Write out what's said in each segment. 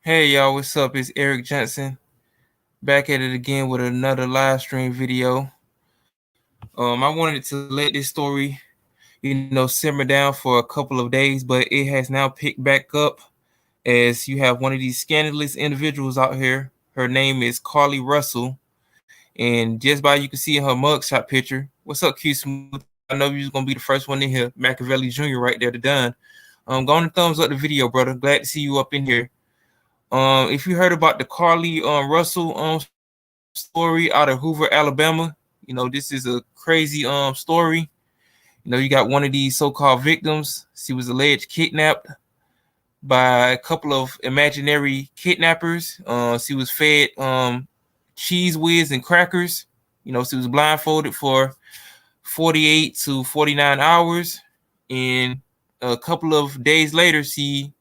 Hey y'all, what's up? It's Eric Johnson back at it again with another live stream video. I wanted to let this story, simmer down for a couple of days, but it has now picked back up as you have one of these scandalous individuals out here. Her name is Carlee Russell, and just by you can see in her mugshot picture. What's up, Q Smooth? I know you're gonna be the first one in here, Machiavelli Jr. right there, the done. Go on and thumbs up the video, brother. Glad to see you up in here. If you heard about the Carlee Russell story out of Hoover, Alabama, this is a crazy story. You got one of these so-called victims. She was alleged kidnapped by a couple of imaginary kidnappers. She was fed cheese whiz and crackers. She was blindfolded for 48 to 49 hours, and a couple of days later, she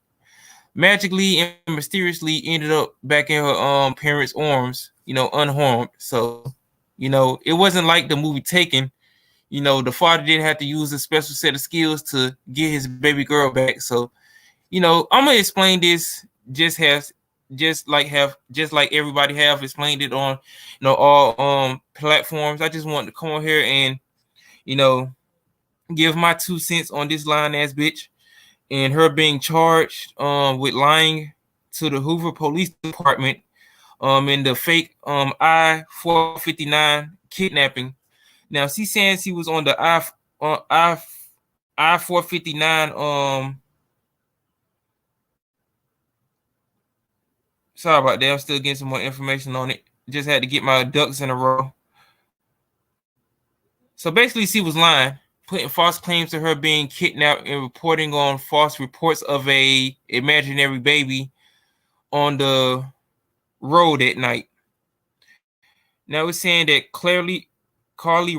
magically and mysteriously ended up back in her parents' arms, unharmed. So, it wasn't like the movie Taken. The father didn't have to use a special set of skills to get his baby girl back. So, I'm gonna explain this just like everybody have explained it on all platforms. I just want to come on here and give my 2 cents on this lying ass bitch and her being charged with lying to the Hoover Police Department in the fake I-459 kidnapping. Now she's saying she was on the I-459. Sorry about that. I'm still getting some more information on it. Just had to get my ducks in a row. So basically, she was lying, putting false claims to her being kidnapped and reporting on false reports of a imaginary baby on the road at night. Now it's saying that Carlee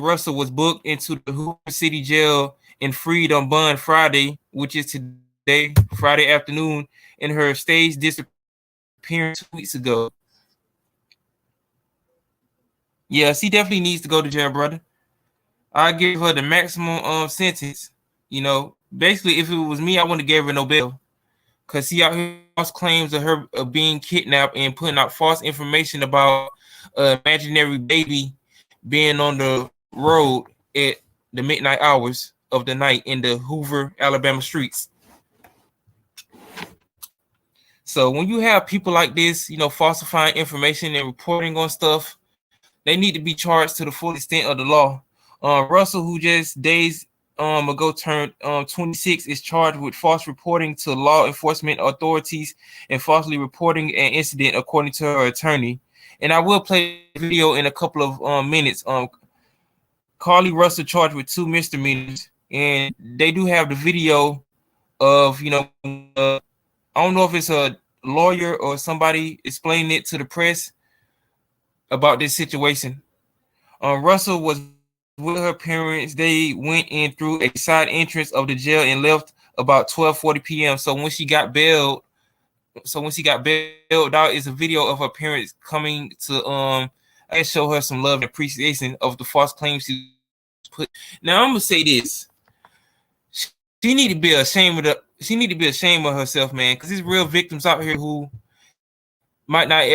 Russell was booked into the Hoover City Jail and freed on bond Friday, which is today, Friday afternoon, in her staged disappearance 2 weeks ago. Yeah, she definitely needs to go to jail, brother. I give her the maximum sentence. Basically, if it was me, I wouldn't have gave her no bail, because she out here false claims of her being kidnapped and putting out false information about an imaginary baby being on the road at the midnight hours of the night in the Hoover, Alabama streets. So when you have people like this, falsifying information and reporting on stuff, they need to be charged to the full extent of the law. Russell, who just days ago turned 26, is charged with false reporting to law enforcement authorities and falsely reporting an incident, according to her attorney. And I will play the video in a couple of minutes. Carlee Russell charged with 2 misdemeanors, and they do have the video of, I don't know if it's a lawyer or somebody explaining it to the press about this situation. Russell was with her parents. They went in through a side entrance of the jail and left about 12:40 p.m. So when she got bailed out, is a video of her parents coming to show her some love and appreciation of the false claims she put. Now I'm gonna say this: she need to be ashamed of herself, man, because there's real victims out here who might not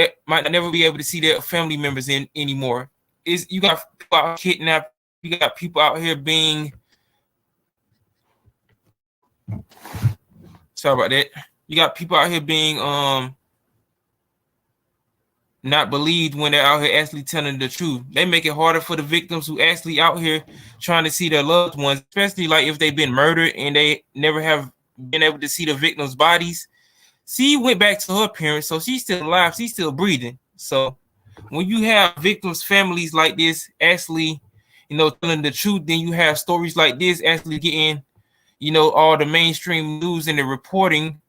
never be able to see their family members anymore. You got people out kidnapped. You got people out here being, sorry about that. You got people out here being not believed when they're out here actually telling the truth. They make it harder for the victims who actually out here trying to see their loved ones, especially like if they've been murdered and they never have been able to see the victims' bodies. She went back to her parents, so she's still alive. She's still breathing. So when you have victims' families like this actually, telling the truth, then you have stories like this actually getting, all the mainstream news and the reporting.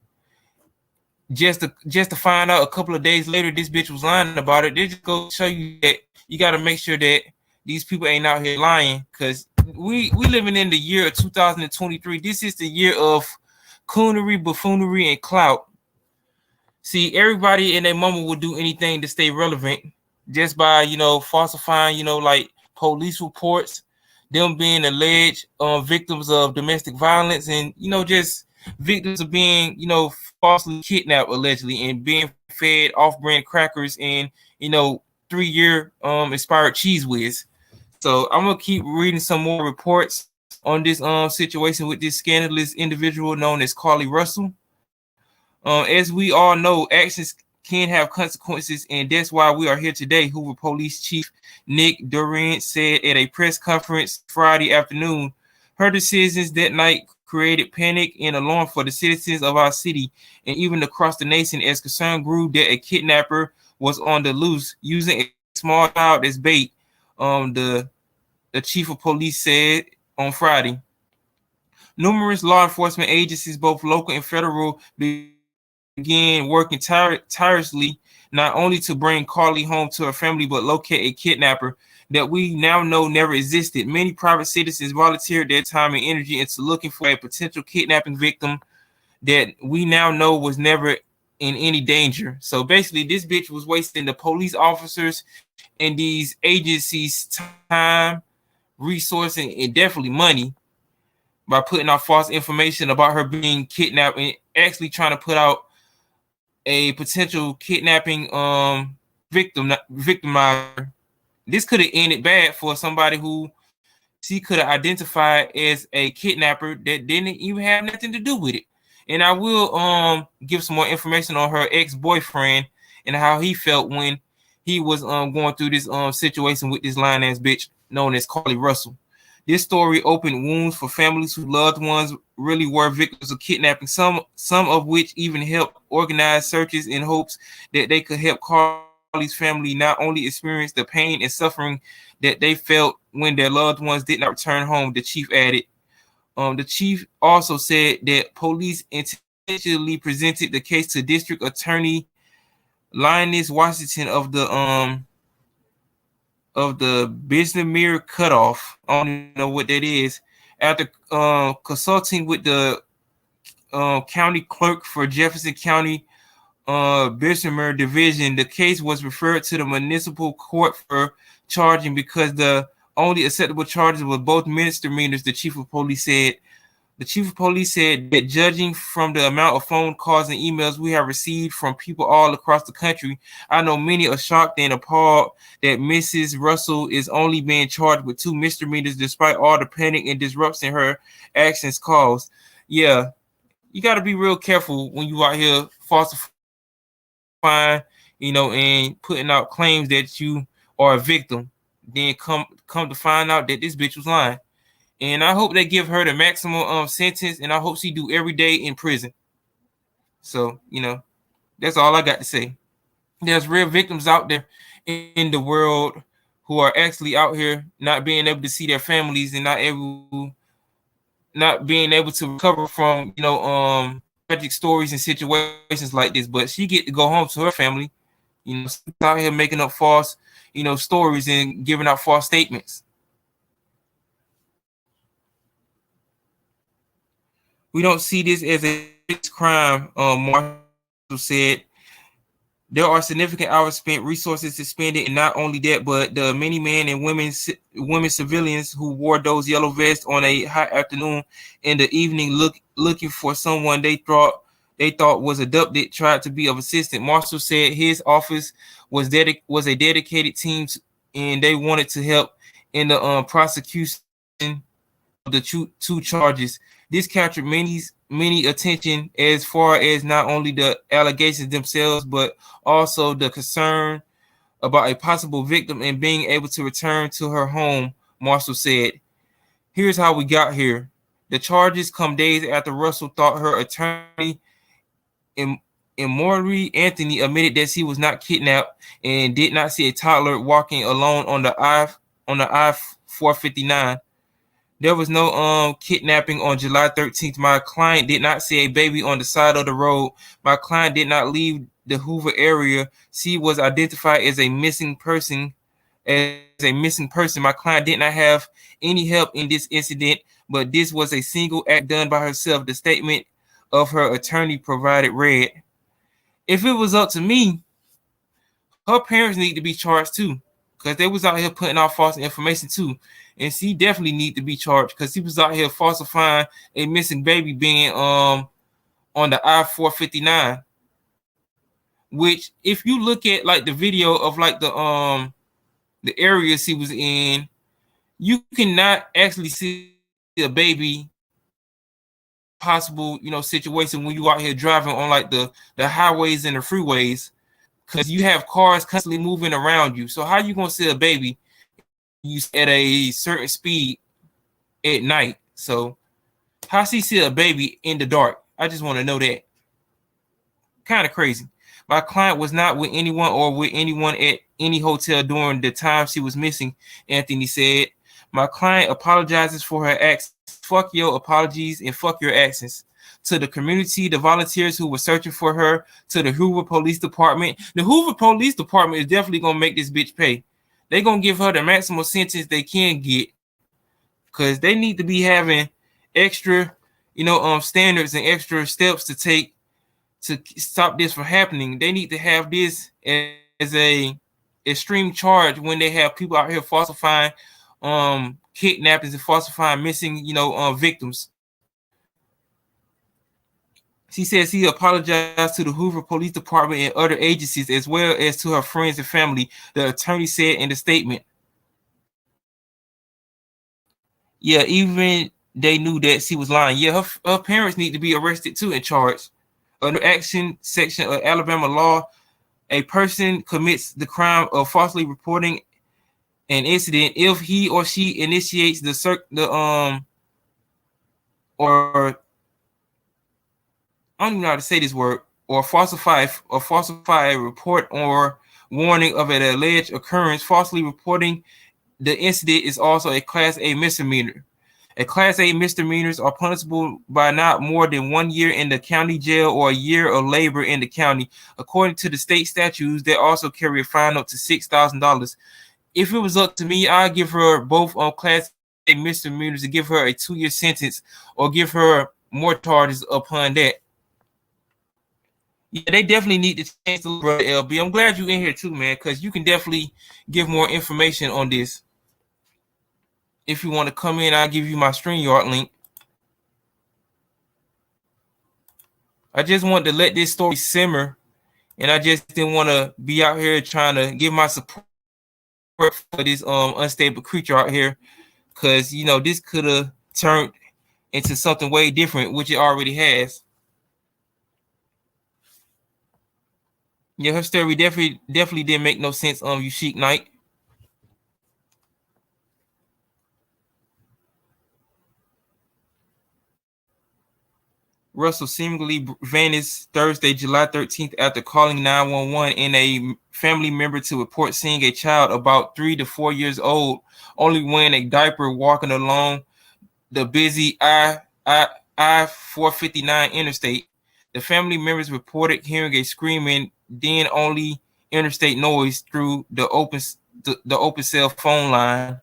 Just to find out a couple of days later this bitch was lying about it. They just go show you that you got to make sure that these people ain't out here lying, because we living in the year of 2023. This is the year of coonery, buffoonery, and clout. See, everybody and their mama will do anything to stay relevant just by, falsifying, like police reports, them being alleged victims of domestic violence, and, just victims are being, falsely kidnapped allegedly and being fed off-brand crackers and, 3-year expired Cheese Whiz. So I'm gonna keep reading some more reports on this situation with this scandalous individual known as Carlee Russell. As we all know, actions can have consequences, and that's why we are here today. Hoover Police Chief Nick Derzis said at a press conference Friday afternoon, her decisions that night created panic and alarm for the citizens of our city and even across the nation as concern grew that a kidnapper was on the loose using a small child as bait. The chief of police said on Friday. Numerous law enforcement agencies, both local and federal, began working tirelessly not only to bring Carlee home to her family, but locate a kidnapper that we now know never existed. Many private citizens volunteered their time and energy into looking for a potential kidnapping victim that we now know was never in any danger. So basically, this bitch was wasting the police officers and these agencies' time, resource, and definitely money by putting out false information about her being kidnapped and actually trying to put out a potential kidnapping victimizer. This could have ended bad for somebody who she could have identified as a kidnapper that didn't even have nothing to do with it. And I will give some more information on her ex-boyfriend and how he felt when he was going through this situation with this lying ass bitch known as Carlee Russell. This story opened wounds for families whose loved ones really were victims of kidnapping, some of which even helped organize searches in hopes that they could help Carlee's family not only experience the pain and suffering that they felt when their loved ones did not return home, the chief added. The chief also said that police intentionally presented the case to District Attorney Lioness Washington of the misdemeanor cutoff. I don't even know what that is. After consulting with the county clerk for Jefferson County misdemeanor division, the case was referred to the municipal court for charging because the only acceptable charges were both misdemeanors, the chief of police said. The chief of police said that judging from the amount of phone calls and emails we have received from people all across the country, I know many are shocked and appalled that Mrs. Russell is only being charged with 2 misdemeanors despite all the panic and disruption her actions caused. Yeah, you got to be real careful when you out here falsifying, and putting out claims that you are a victim. Then come to find out that this bitch was lying. And I hope they give her the maximum sentence, and I hope she do every day in prison. So, that's all I got to say. There's real victims out there in the world who are actually out here not being able to see their families and not being able to recover from, tragic stories and situations like this. But she get to go home to her family, out here making up false, stories and giving out false statements. We don't see this as a crime, Marshall said. There are significant hours spent, resources expended, and not only that, but the many men and women civilians who wore those yellow vests on a hot afternoon in the evening looking for someone they thought was abducted tried to be of assistance. Marshall said his office was a dedicated team, and they wanted to help in the prosecution of the two charges. This captured many attention as far as not only the allegations themselves, but also the concern about a possible victim and being able to return to her home, Marshall said. Here's how we got here. The charges come days after Russell thought her attorney, Emory Anthony, admitted that she was not kidnapped and did not see a toddler walking alone on the I-459. There was no kidnapping on July 13th. My client did not see a baby on the side of the road. My client did not leave the Hoover area. She was identified as a missing person. My client did not have any help in this incident, but this was a single act done by herself. The statement of her attorney provided read, if it was up to me, her parents need to be charged too. because they was out here putting out false information too. And he definitely need to be charged because he was out here falsifying a missing baby being on the I-459. Which, if you look at like the video of like the areas he was in, you cannot actually see a baby possible, situation when you out here driving on like the highways and the freeways, because you have cars constantly moving around you. So how you gonna see a baby you at a certain speed at night? So how she see a baby in the dark? I just want to know that. Kind of crazy. My client was not with anyone or with anyone at any hotel during the time she was missing, Anthony said. My client apologizes for her acts. Fuck your apologies and fuck your actions. To the community, the volunteers who were searching for her, to the Hoover Police Department. The Hoover Police Department is definitely going to make this bitch pay. They're going to give her the maximum sentence they can get, because they need to be having extra, standards and extra steps to take to stop this from happening. They need to have this as a extreme charge when they have people out here falsifying kidnappings and falsifying missing, victims. She says he apologized to the Hoover Police Department and other agencies, as well as to her friends and family, the attorney said in the statement. Yeah, even they knew that she was lying. Yeah, her parents need to be arrested too and charged. Under action section of Alabama law, a person commits the crime of falsely reporting an incident if he or she initiates or I don't even know how to say this word, or falsify a report or warning of an alleged occurrence. Falsely reporting the incident is also a Class A misdemeanor. A Class A misdemeanors are punishable by not more than 1 year in the county jail or a year of labor in the county. According to the state statutes, they also carry a fine up to $6,000. If it was up to me, I'd give her both on Class A misdemeanors to give her a 2-year sentence or give her more charges upon that. Yeah, they definitely need to change the brother LB. I'm glad you're in here too, man, because you can definitely give more information on this. If you want to come in, I'll give you my StreamYard link. I just wanted to let this story simmer, and I just didn't want to be out here trying to give my support for this unstable creature out here, because this could have turned into something way different, which it already has. Yeah, her story definitely didn't make no sense. You Chic Knight. Russell seemingly vanished Thursday, July 13th, after calling 911 in a family member to report seeing a child about 3 to 4 years old, only wearing a diaper, walking along the busy I-459 interstate. The family members reported hearing a screaming, then only interstate noise through the open cell phone line.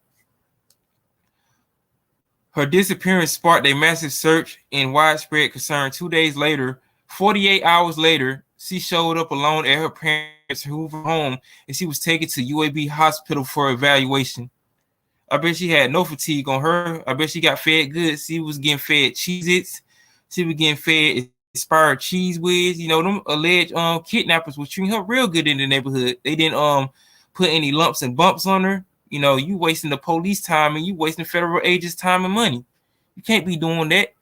Her disappearance sparked a massive search and widespread concern. 2 days later, 48 hours later, she showed up alone at her parents' Hoover home, and she was taken to UAB hospital for evaluation. I bet she had no fatigue on her. I bet she got fed good. She was getting fed Cheez-Its. She was getting fed expired Cheese Whiz. Them alleged kidnappers was treating her real good in the neighborhood. They didn't put any lumps and bumps on her. You wasting the police time and you wasting federal agents' time and money. You can't be doing that.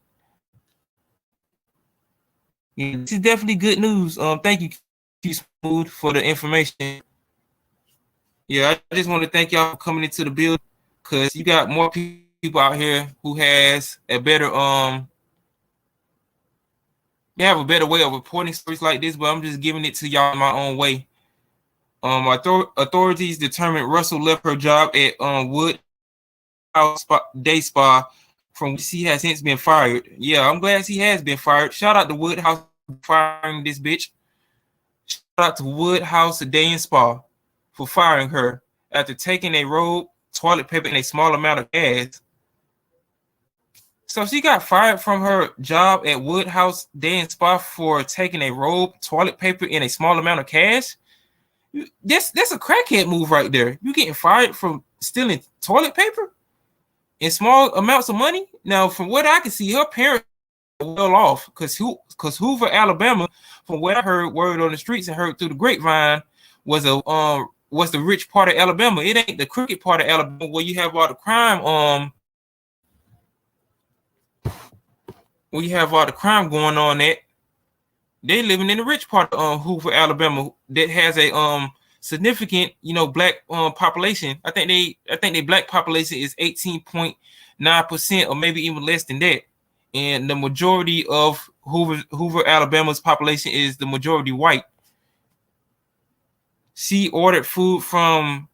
Yeah, this is definitely good news. Thank you, Q Smooth, for the information. Yeah, I just want to thank y'all for coming into the building, because you got more people out here who has a better they have a better way of reporting stories like this, but I'm just giving it to y'all in my own way. Authorities determined Russell left her job at Wood House Day Spa, from which he has since been fired. Yeah, I'm glad he has been fired. Shout out to Woodhouse for firing this bitch. Shout out to Woodhouse Day and Spa for firing her after taking a robe, toilet paper, and a small amount of gas. So she got fired from her job at Woodhouse Day and Spa for taking a robe, toilet paper, and a small amount of cash. That's a crackhead move right there. You getting fired from stealing toilet paper in small amounts of money. Now, from what I can see, her parents are well off because Hoover, Alabama, from what I heard, word on the streets and heard through the grapevine, was the rich part of Alabama. It ain't the crooked part of Alabama where you have all the crime. Where you have all the crime going on at. They living in the rich part of Hoover, Alabama, that has a significant, black population. I think they black population is 18.9%, or maybe even less than that. And the majority of Hoover, Alabama's population is the majority white. She ordered food from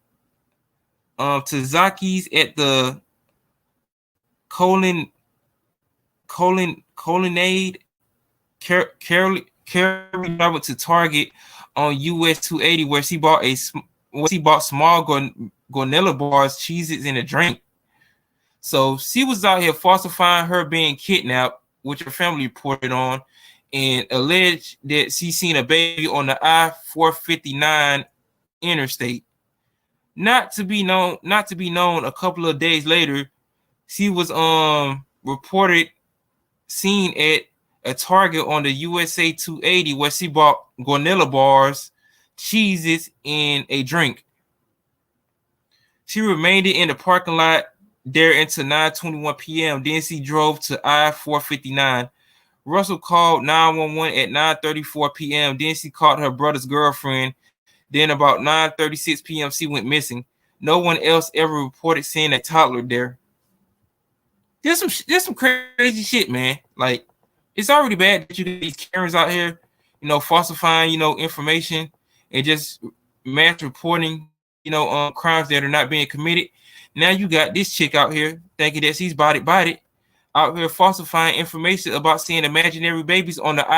Tazaki's at the Colonnade. Carlee traveled to Target on US 280, where she bought small granola bars, cheeses, and a drink. So she was out here falsifying her being kidnapped, which her family reported on, and alleged that she seen a baby on the I-459 interstate. Not to be known. A couple of days later, she was reported seen at a Target on the USA 280, where she bought granola bars, cheeses, and a drink. She remained in the parking lot there until 9:21 p.m. Then she drove to I-459. Russell called 911 at 9:34 p.m. Then she called her brother's girlfriend. Then about 9:36 p.m. she went missing. No one else ever reported seeing a toddler there. There's some crazy shit, man. Like, it's already bad that you get these Karens out here, falsifying, information and just mass reporting, crimes that are not being committed. Now you got this chick out here thinking that she's body out here falsifying information about seeing imaginary babies on the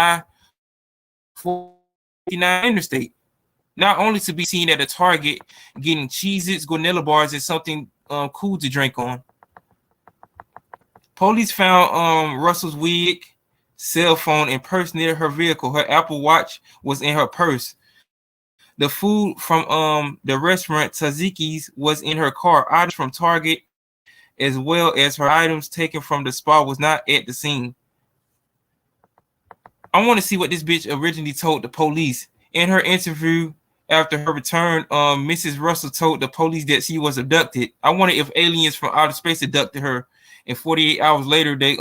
I-459 interstate. Not only to be seen at a Target getting cheeses, granola bars, and something cool to drink on. Police found Russell's wig, cell phone, and purse near her vehicle. Her Apple Watch was in her purse. The food from the restaurant Tazaki's was in her car. Items from Target, as well as her items taken from the spa, was not at the scene. I want to see what this bitch originally told the police. In her interview after her return, Mrs. Russell told the police that she was abducted. I wonder if aliens from outer space abducted her, and 48 hours later they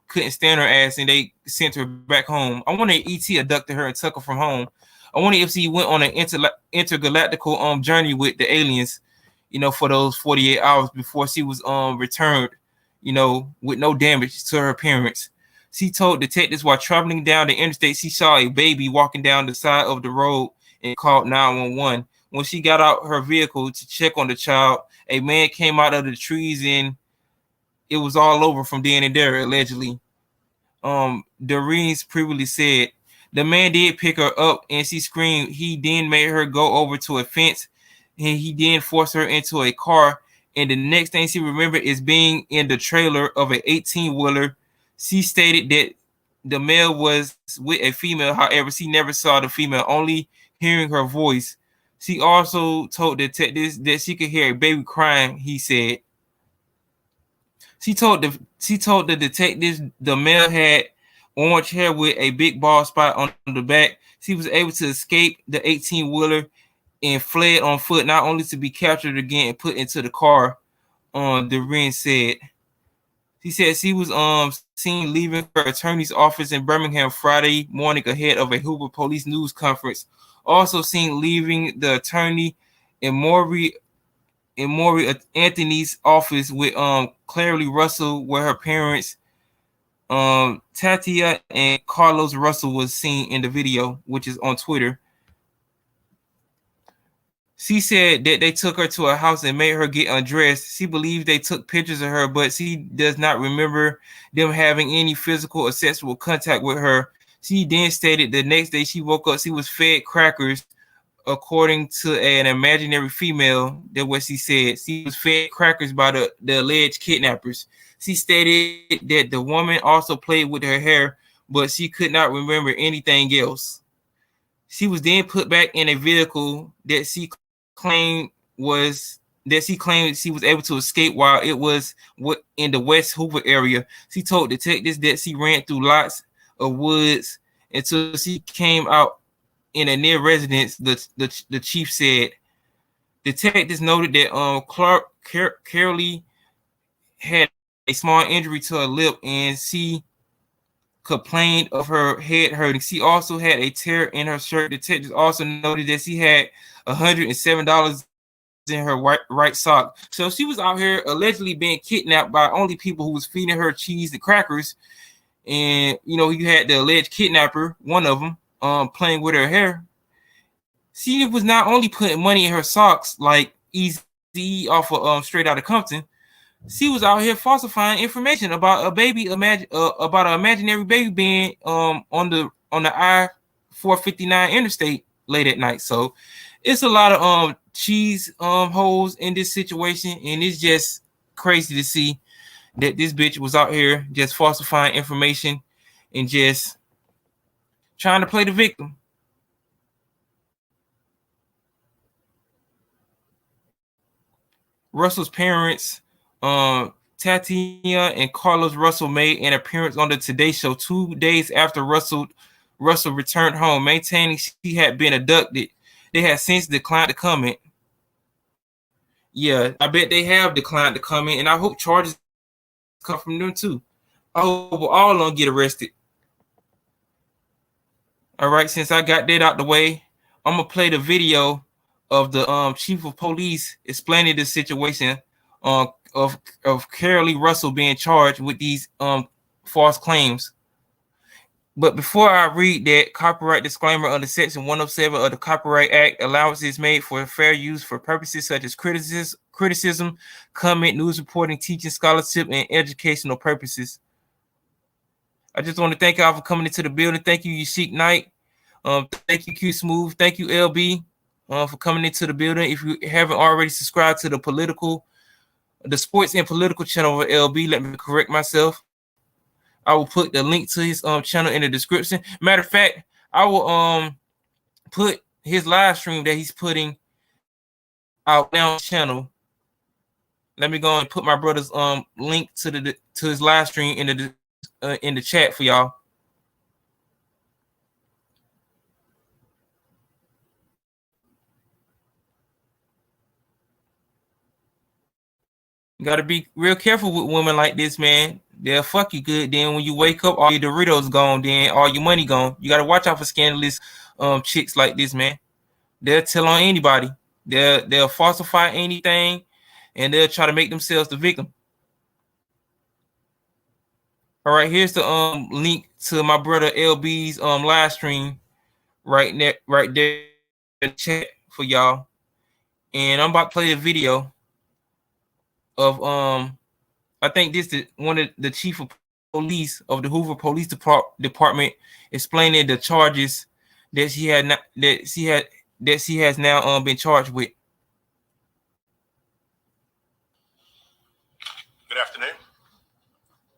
couldn't stand her ass and they sent her back home. I wonder if E.T. abducted her and took her from home. I wonder if she went on an intergalactical journey with the aliens, for those 48 hours before she was returned, with no damage to her parents. She told detectives while traveling down the interstate, she saw a baby walking down the side of the road and called 911. When she got out her vehicle to check on the child, a man came out of the trees and it was all over from then and there, allegedly. Derzis previously said the man did pick her up and she screamed. He then made her go over to a fence and he then forced her into a car. And the next thing she remembered is being in the trailer of an 18-wheeler. She stated that the male was with a female. However, she never saw the female, only hearing her voice. She also told detectives that she could hear a baby crying, he said. She told the detectives the male had orange hair with a big bald spot on the back. She was able to escape the 18-wheeler and fled on foot, not only to be captured again and put into the car. Derzis said. She said she was seen leaving her attorney's office in Birmingham Friday morning ahead of a Hoover police news conference. Also seen leaving the attorney in Maury Anthony's office with Carlee Russell, where her parents Tatia and Carlos Russell was seen in the video, which is on Twitter. She said that they took her to a house and made her get undressed. She believes they took pictures of her, but she does not remember them having any physical or sexual contact with her. She then stated the next day she woke up, she was fed crackers, according to an imaginary female. That what she said. She was fed crackers by the alleged kidnappers. She stated that the woman also played with her hair, but she could not remember anything else. She was then put back in a vehicle that she claimed she was able to escape while it was in the West Hoover area. She told detectives that she ran through lots of woods until she came out in a near residence. The chief said detectives noted that Carlee had a small injury to her lip and she complained of her head hurting. She also had a tear in her shirt. Detectives also noted that she had $107 in her right sock. So she was out here allegedly being kidnapped by only people who was feeding her cheese and crackers. And you had the alleged kidnapper, one of them, playing with her hair. She was not only putting money in her socks like Easy off of Straight Outta Compton. She was out here falsifying information about a baby, about an imaginary baby being on the I-459 interstate late at night. So it's a lot of cheese holes in this situation, and it's just crazy to see that this bitch was out here just falsifying information and just trying to play the victim. Russell's parents, Tatiana and Carlos Russell, made an appearance on the Today Show 2 days after Russell returned home, maintaining she had been abducted. They had since declined to comment. Yeah, I bet they have declined to comment, and I hope charges come from them too. I hope all of them get arrested. All right, since I got that out the way, I'm gonna play the video of the chief of police explaining the situation of Carlee Russell being charged with these false claims. But before I read that, copyright disclaimer under Section 107 of the Copyright Act, allowance is made for fair use for purposes such as criticism, comment, news reporting, teaching, scholarship, and educational purposes. I just want to thank y'all for coming into the building. Thank you, Chief Knight. Thank you, Q Smooth. Thank you, LB, for coming into the building. If you haven't already subscribed to the sports and political channel of LB, let me correct myself. I will put the link to his channel in the description. Matter of fact, I will put his live stream that he's putting out now on the channel. Let me go and put my brother's link to his live stream in the chat for y'all. You gotta be real careful with women like this, man. They'll fuck you good. Then when you wake up, all your Doritos gone. Then all your money gone. You gotta watch out for scandalous chicks like this, man. They'll tell on anybody. They'll falsify anything, and they'll try to make themselves the victim. All right, here's the link to my brother LB's live stream right there in the chat for y'all. And I'm about to play a video of I think this is one of the chief of police of the Hoover Police Department explaining the charges that she has now been charged with. Good afternoon.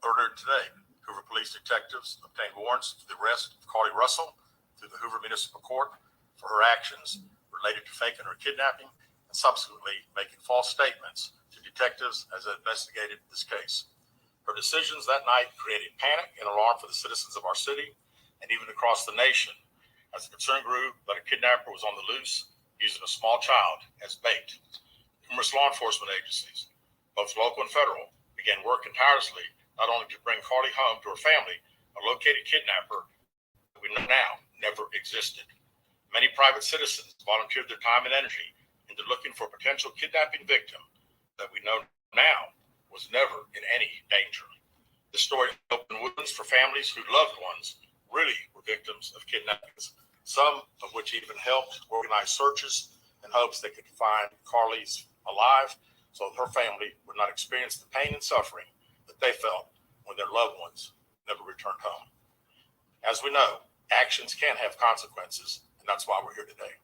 Earlier today, Hoover police detectives obtained warrants for the arrest of Carlee Russell through the Hoover Municipal Court for her actions related to faking her kidnapping and subsequently making false statements to detectives as they investigated this case. Her decisions that night created panic and alarm for the citizens of our city and even across the nation as the concern grew that a kidnapper was on the loose using a small child as bait. Numerous law enforcement agencies, both local and federal, began working tirelessly not only to bring Carlee home to her family, a located kidnapper that we know now never existed. Many private citizens volunteered their time and energy into looking for a potential kidnapping victim that we know now was never in any danger. The story opened wounds for families whose loved ones really were victims of kidnappings, some of which even helped organize searches in hopes they could find Carlee's alive so her family would not experience the pain and suffering that they felt when their loved ones never returned home. As we know, actions can have consequences, and that's why we're here today.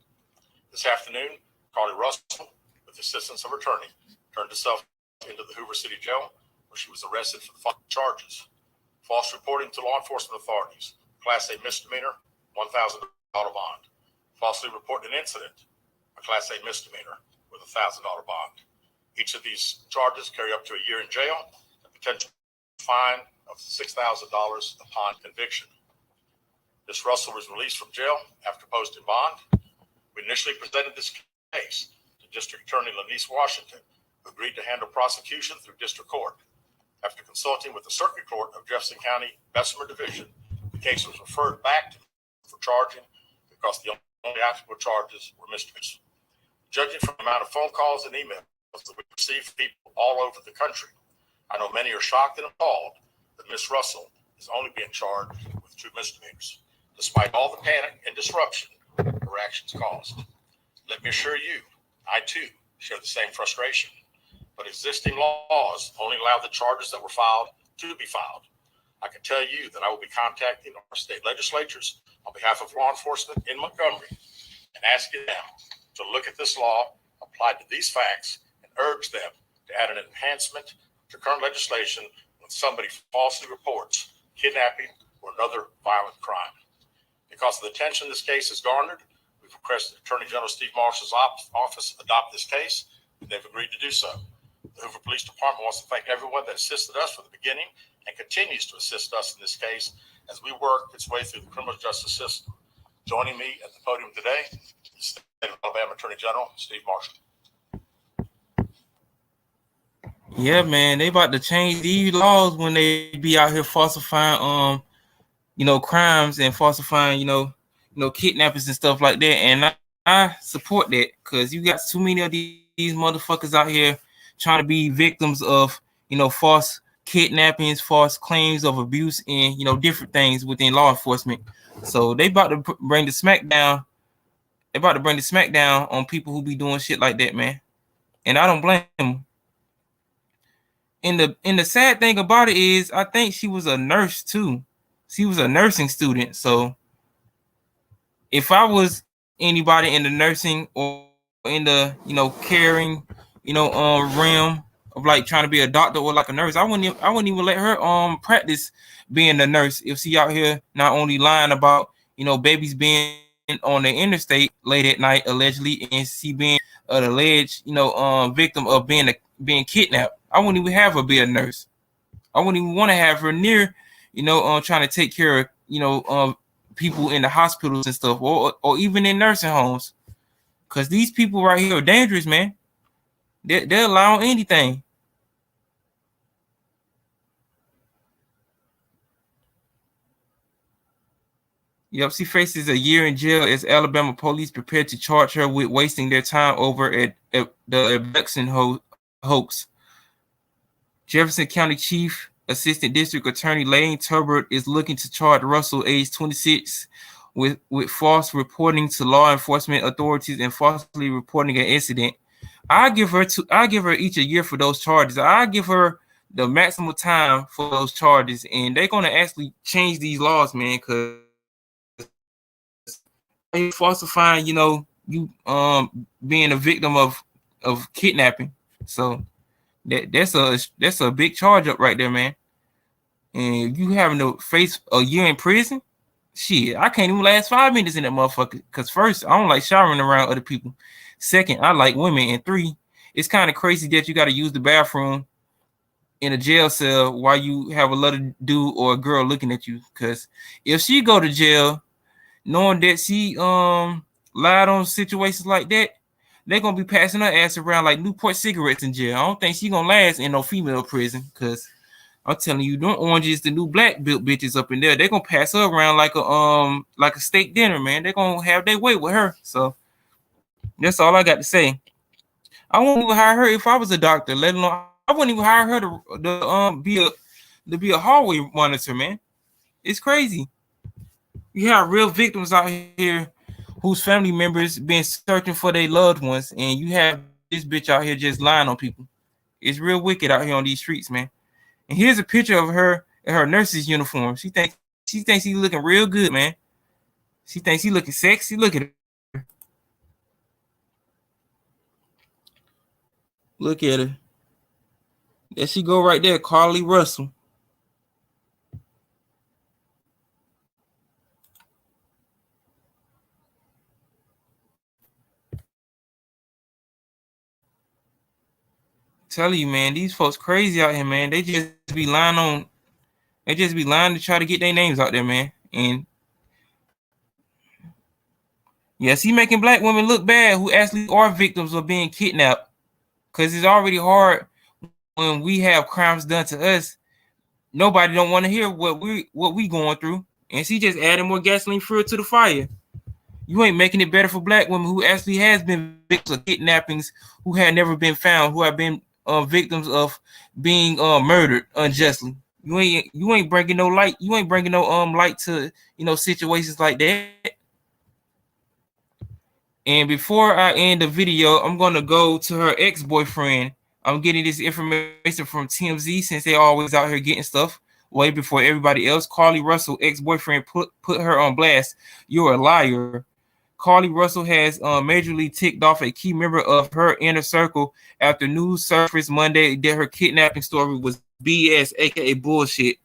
This afternoon, Carlee Russell, with the assistance of her attorney, turned herself into the Hoover City Jail, where she was arrested for the following charges: false reporting to law enforcement authorities, Class A misdemeanor, $1,000 bond; falsely reporting an incident, a Class A misdemeanor with a $1,000 bond. Each of these charges carry up to a year in jail, a potential fine of $6,000 upon conviction. Ms. Russell was released from jail after posting bond. We initially presented this case to District Attorney Lanice Washington, who agreed to handle prosecution through district court. After consulting with the Circuit Court of Jefferson County Bessemer Division, the case was referred back to me for charging because the only applicable charges were misdemeanors. Judging from the amount of phone calls and emails that we receive from people all over the country, I know many are shocked and appalled that Ms. Russell is only being charged with 2 misdemeanors, despite all the panic and disruption her actions caused. Let me assure you, I too share the same frustration, but existing laws only allow the charges that were filed to be filed. I can tell you that I will be contacting our state legislatures on behalf of law enforcement in Montgomery and asking them to look at this law applied to these facts and urge them to add an enhancement to current legislation when somebody falsely reports kidnapping or another violent crime. Because of the attention this case has garnered, we've requested Attorney General Steve Marshall's office adopt this case, and they've agreed to do so. The Hoover Police Department wants to thank everyone that assisted us from the beginning and continues to assist us in this case as we work its way through the criminal justice system. Joining me at the podium today is State of Alabama Attorney General Steve Marshall. Yeah, man, they about to change these laws when they be out here falsifying crimes and falsifying kidnappings and stuff like that. And I support that because you got too many of these motherfuckers out here trying to be victims of false kidnappings, false claims of abuse, and different things within law enforcement. So they about to bring the smackdown. They about to bring the smackdown on people who be doing shit like that, man. And I don't blame them. And the sad thing about it is, I think she was a nurse too. She was a nursing student. So if I was anybody in the nursing or in the caring realm of like trying to be a doctor or like a nurse, I wouldn't even let her practice being a nurse if she out here not only lying about babies being on the interstate late at night allegedly, and she being an alleged victim of being kidnapped. I wouldn't even have her be a nurse. I wouldn't even want to have her near trying to take care of people in the hospitals and stuff, or even in nursing homes, because these people right here are dangerous, man. They're allowing anything. Yep, she faces a year in jail as Alabama police prepare to charge her with wasting their time over at the abduction hoax. Jefferson County Chief Assistant District Attorney Lane Turbert is looking to charge Russell, age 26, with false reporting to law enforcement authorities and falsely reporting an incident. I give her each a year for those charges. I give her the maximum time for those charges, and they're gonna actually change these laws, man, because falsifying, you being a victim of kidnapping. So that's a big charge up right there, man. And you having to face a year in prison, shit, I can't even last 5 minutes in that motherfucker. Because first, I don't like showering around other people. Second, I like women. And 3, it's kind of crazy that you got to use the bathroom in a jail cell while you have a little dude or a girl looking at you. Because if she go to jail knowing that she lied on situations like that, they're gonna be passing her ass around like Newport cigarettes in jail. I don't think she gonna last in no female prison, because I'm telling you, them oranges, the new black built bitches up in there, they're gonna pass her around like a steak dinner, man. They're gonna have their way with her. So that's all I got to say. I wouldn't even hire her if I was a doctor, let alone I wouldn't even hire her to be a hallway monitor, man. It's crazy. You have real victims out here whose family members been searching for their loved ones, and you have this bitch out here just lying on people. It's real wicked out here on these streets, man. And here's a picture of her in her nurse's uniform. She thinks she's looking real good, man. She thinks she's looking sexy. Look at her. Look at her. There she go right there, Carlee Russell. Telling you, man, these folks crazy out here, man. They just be lying to try to get their names out there, man. And yes, he making black women look bad who actually are victims of being kidnapped. Cause it's already hard when we have crimes done to us. Nobody don't want to hear what we going through. And she just adding more gasoline fuel to the fire. You ain't making it better for black women who actually has been victims of kidnappings, who had never been found, who have been victims of being murdered unjustly. You ain't bringing no light. You ain't bringing no light to situations like that. And before I end the video, I'm gonna go to her ex-boyfriend. I'm getting this information from TMZ since they always out here getting stuff way before everybody else. Carlee Russell, ex-boyfriend, put her on blast. You're a liar. Carlee Russell has majorly ticked off a key member of her inner circle after news surfaced Monday that her kidnapping story was BS, aka bullshit.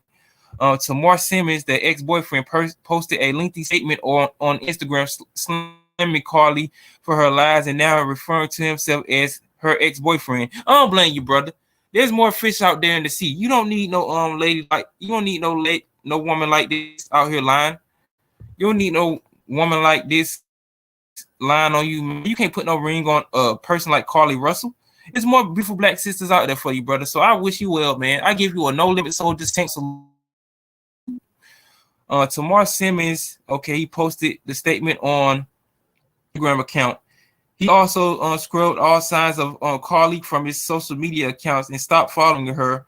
Tamar Simmons, the ex-boyfriend, posted a lengthy statement on Instagram slamming Carlee for her lies and now referring to himself as her ex-boyfriend. I don't blame you, brother. There's more fish out there in the sea. You don't need no lady like you don't need no woman like this out here lying. You don't need no woman like this lying on you. You can't put no ring on a person like Carlee Russell. There's more beautiful black sisters out there for you, brother. So I wish you well, man. I give you a no limit soldiers tank salute. Tamar Simmons, okay, he posted the statement on Instagram account. He also scrubbed all signs of Carlee from his social media accounts and stopped following her.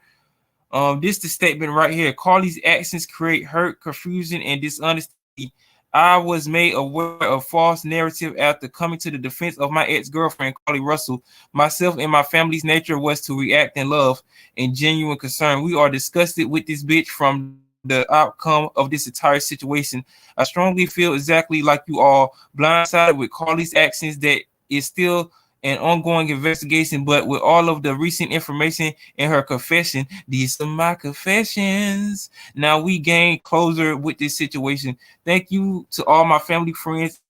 This is the statement right here. Carlee's actions create hurt, confusion, and dishonesty. I was made aware of false narrative after coming to the defense of my ex-girlfriend, Carlee Russell. Myself and my family's nature was to react in love and genuine concern. We are disgusted with this bitch from the outcome of this entire situation. I strongly feel exactly like you all, blindsided with Carlee's actions that is still an ongoing investigation, but with all of the recent information in her confession, these are my confessions. Now we gain closure with this situation. Thank you to all my family, friends,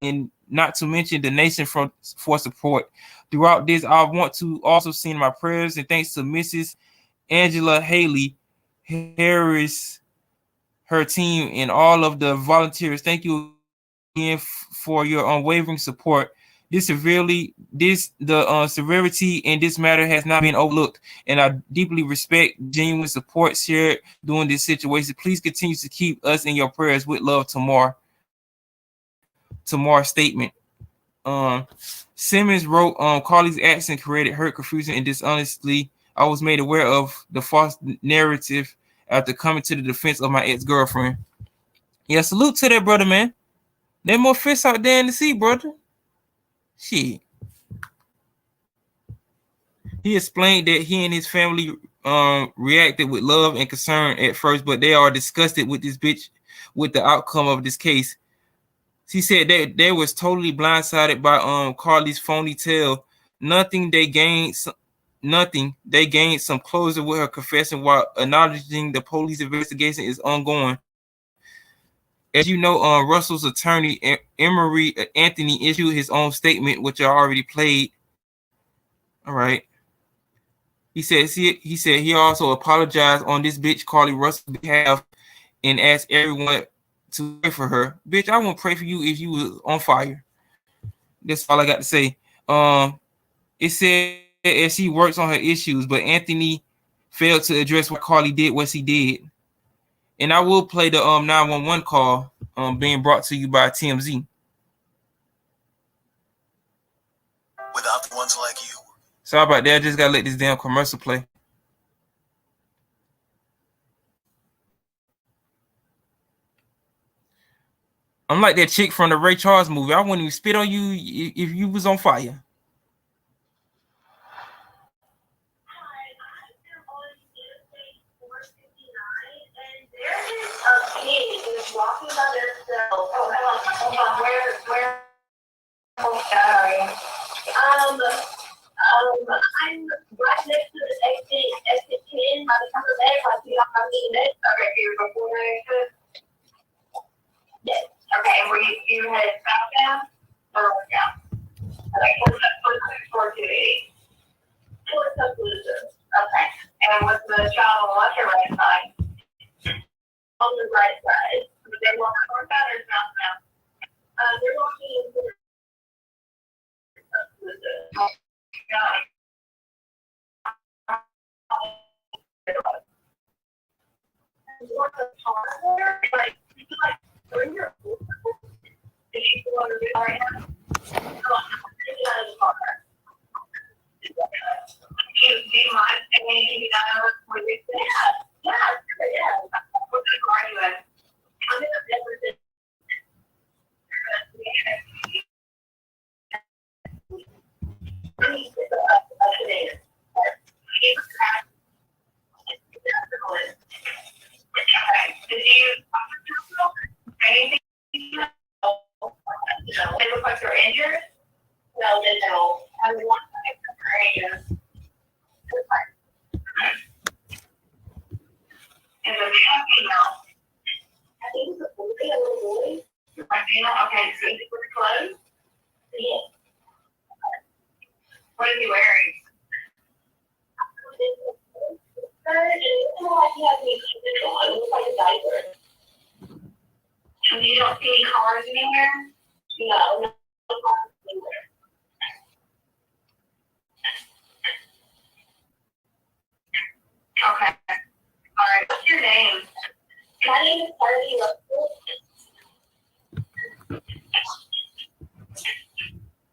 and not to mention the nation for support. Throughout this, I want to also send my prayers and thanks to Mrs. Angela Haley Harris, her team, and all of the volunteers. Thank you again for your unwavering support. The severity in this matter has not been overlooked, and I deeply respect genuine support shared during this situation. Please continue to keep us in your prayers. With love, Tamar. Tamar's statement. Simmons wrote, Carlee's action created hurt, confusion, and dishonesty. I was made aware of the false narrative after coming to the defense of my ex-girlfriend. Yeah, salute to that brother, man. There more fish out there in the sea, brother. Shit. He explained that he and his family reacted with love and concern at first, but they are disgusted with this bitch with the outcome of this case. He said that they was totally blindsided by Carlee's phony tale. Nothing. They gained some closure with her confession while acknowledging the police investigation is ongoing. As you know, Russell's attorney Emery Anthony issued his own statement, which I already played. All right. He said he also apologized on this bitch Carlee Russell's behalf and asked everyone to pray for her. Bitch, I won't pray for you if you was on fire. That's all I got to say. It said as she works on her issues, but Anthony failed to address why Carlee did what she did. And I will play the 911 call being brought to you by TMZ. Without the ones like you. Sorry about that. I just gotta let this damn commercial play. I'm like that chick from the Ray Charles movie. I wouldn't even spit on you if you was on fire. Walking by themselves. Hold on. Where? Oh, sorry. I'm right next to the exit 10 by the top of the bed. I see y'all coming in. Okay, here before exit. Yes. Okay, were you headed southbound or down? Okay, 428. was Tuscaloosa. Okay. And was the child on the left or right side? On the right side. Did they walk north side or south south? They're walking into Tuscaloosa. Did she go under the car right now? Do you mind anything you know what you said? Yeah. What car are you in? I'm in a different. Did you anything? They look like they're injured? No, they don't. I want to injured. And the female, I think it's a boy, a little boy. My female, okay, so is he with clothes? Yeah. What is he wearing? It looks like a diaper. And you don't see any cars anywhere? No cars anywhere. Okay. All right. What's your name? My name is Carlee Russell.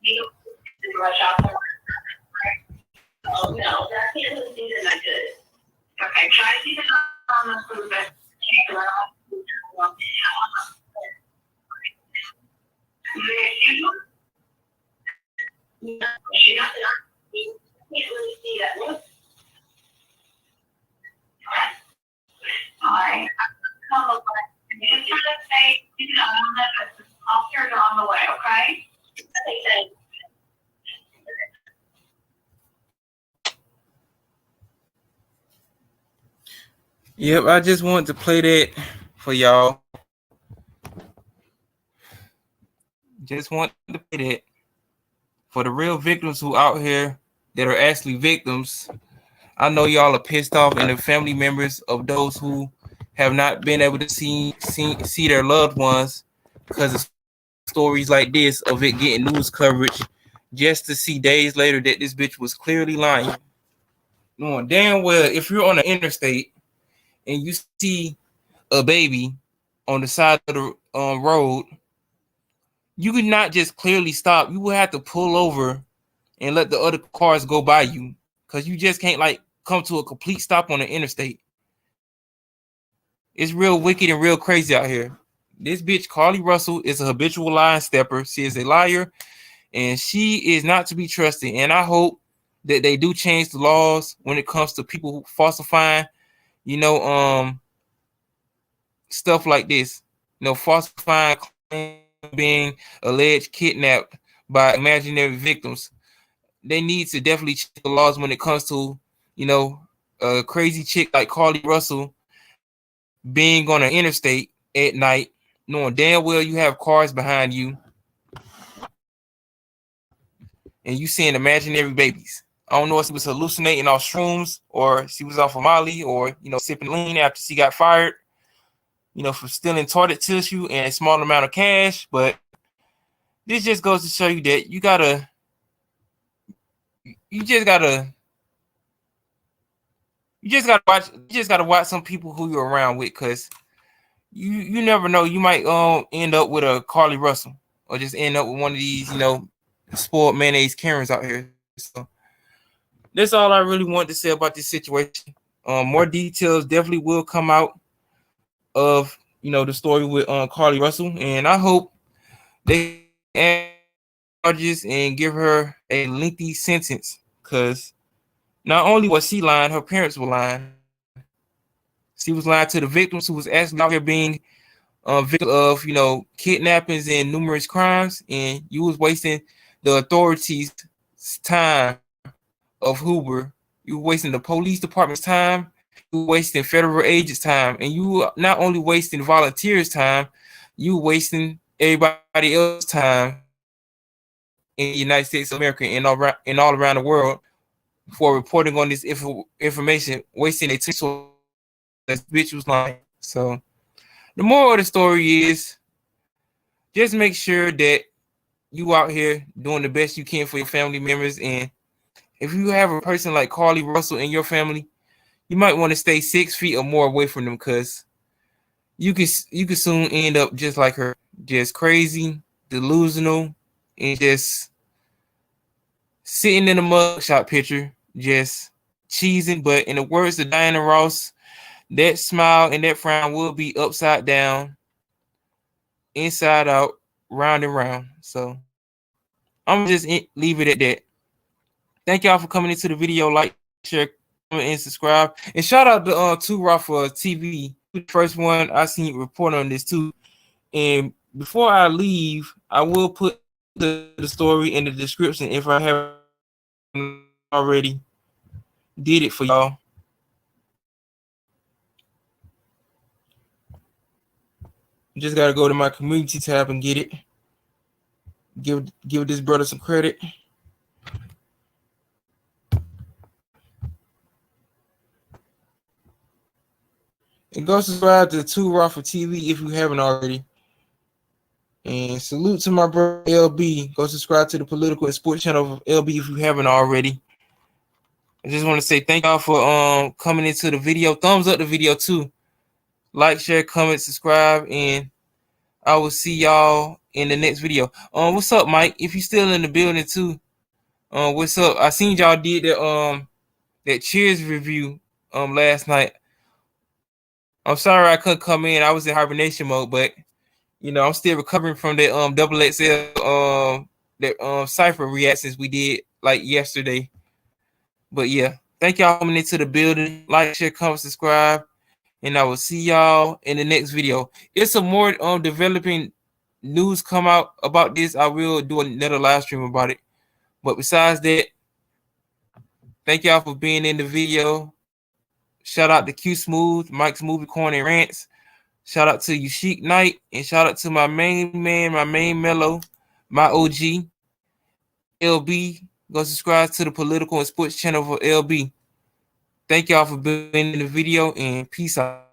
You rush out there? Oh no, that can't do that good. Okay, try to keep it on the food that she got it on. You can't really see that look. Alright. Come over. You just try to say, you know, the officers are on the way, okay? Okay, thanks. Yep, I just wanted to play that for y'all. Just want to play that for the real victims who out here that are actually victims. I know y'all are pissed off, and the family members of those who have not been able to see their loved ones because of stories like this of it getting news coverage, just to see days later that this bitch was clearly lying. Knowing damn well if you're on the interstate and you see a baby on the side of the road, you could not just clearly stop. You would have to pull over and let the other cars go by you, because you just can't like come to a complete stop on the interstate. It's real wicked and real crazy out here. This bitch Carlee Russell is a habitual line stepper. She is a liar, and she is not to be trusted. And I hope that they do change the laws when it comes to people falsifying, stuff like this. Falsifying claims, being alleged kidnapped by imaginary victims. They need to definitely change the laws when it comes to, a crazy chick like Carlee Russell being on an interstate at night, knowing damn well you have cars behind you and you seeing imaginary babies. I don't know if she was hallucinating off shrooms or she was off of Molly or, sipping lean after she got fired, for stealing toilet tissue and a small amount of cash. But this just goes to show you that you just gotta watch some people who you're around with, because you never know. You might end up with a Carlee Russell or just end up with one of these, spoiled mayonnaise Karens out here. So that's all I really wanted to say about this situation. More details definitely will come out of the story with Carlee Russell, and I hope they add charges and give her a lengthy sentence, because not only was she lying, her parents were lying. She was lying to the victims who was actually out here being victims of, kidnappings and numerous crimes, and you was wasting the authorities' time of Hoover. You were wasting the police department's time. You were wasting federal agents' time, and you were not only wasting volunteers' time, you were wasting everybody else's time in the United States of America and all around the world for reporting on this information, wasting their time. So that bitch was lying. So the moral of the story is just make sure that you out here doing the best you can for your family members. And if you have a person like Carlee Russell in your family, you might want to stay 6 feet or more away from them, because you could soon end up just like her, just crazy, delusional, and just sitting in a mugshot picture, just cheesing. But in the words of Diana Ross, that smile and that frown will be upside down, inside out, round and round. So I'm gonna just leave it at that. Thank y'all for coming into the video. Like, share, comment, and subscribe. And shout out to Two Raw for TV. The first one I seen report on this too. And before I leave, I will put the story in the description if I haven't already did it for y'all. Just gotta go to my community tab and get it. Give this brother some credit. And go subscribe to Two Raw for TV if you haven't already. And salute to my brother LB. Go subscribe to the political and sports channel of LB if you haven't already. I just want to say thank y'all for coming into the video. Thumbs up the video too. Like, share, comment, subscribe, and I will see y'all in the next video. What's up, Mike? If you still in the building too, what's up? I seen y'all did that Cheers review last night. I'm sorry I couldn't come in. I was in hibernation mode, but you know I'm still recovering from that double XL that cipher reactions we did like yesterday. But yeah, thank y'all for coming into the building. Like, share, comment, subscribe, and I will see y'all in the next video. If some more developing news come out about this, I will do another live stream about it. But besides that, thank y'all for being in the video. Shout out to Q Smooth, Mike's Movie Corner and Rants. Shout out to you, Chief Knight, and shout out to my main man, my main mellow, my OG, LB. Go subscribe to the political and sports channel for LB. Thank y'all for being in the video, and peace out.